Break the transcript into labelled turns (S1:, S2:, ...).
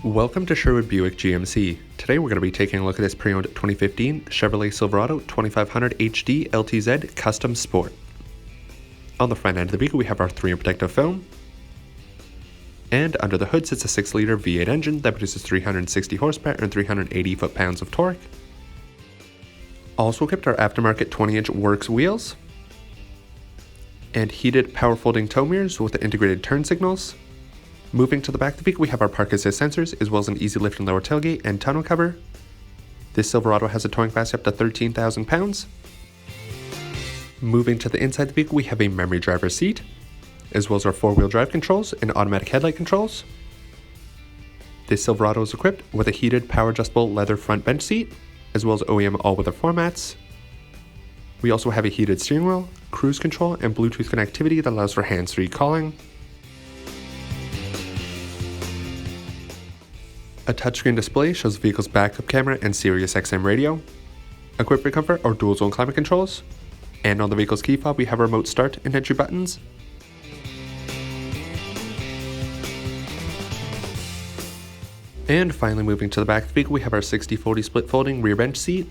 S1: Welcome to Sherwood Buick GMC. Today we're going to be taking a look at this pre-owned 2015 Chevrolet Silverado 2500 HD LTZ Custom Sport. On the front end of the vehicle we have our 3-in protective foam, and under the hood sits a 6-liter V8 engine that produces 360 horsepower and 380 foot-pounds of torque. Also equipped are aftermarket 20-inch Worx wheels, and heated power folding tow mirrors with the integrated turn signals. Moving to the back of the vehicle, we have our park assist sensors, as well as an easy lift and lower tailgate and tonneau cover. This Silverado has a towing capacity up to 13,000 pounds. Moving to the inside of the vehicle, we have a memory driver's seat, as well as our 4-wheel drive controls and automatic headlight controls. This Silverado is equipped with a heated power adjustable leather front bench seat, as well as OEM all-weather floor mats. We also have a heated steering wheel, cruise control, and Bluetooth connectivity that allows for hands-free calling. A touchscreen display shows the vehicle's backup camera and SiriusXM radio. Equipped for comfort are dual-zone climate controls. And on the vehicle's key fob we have remote start and entry buttons. And finally, moving to the back of the vehicle, we have our 60/40 split folding rear bench seat.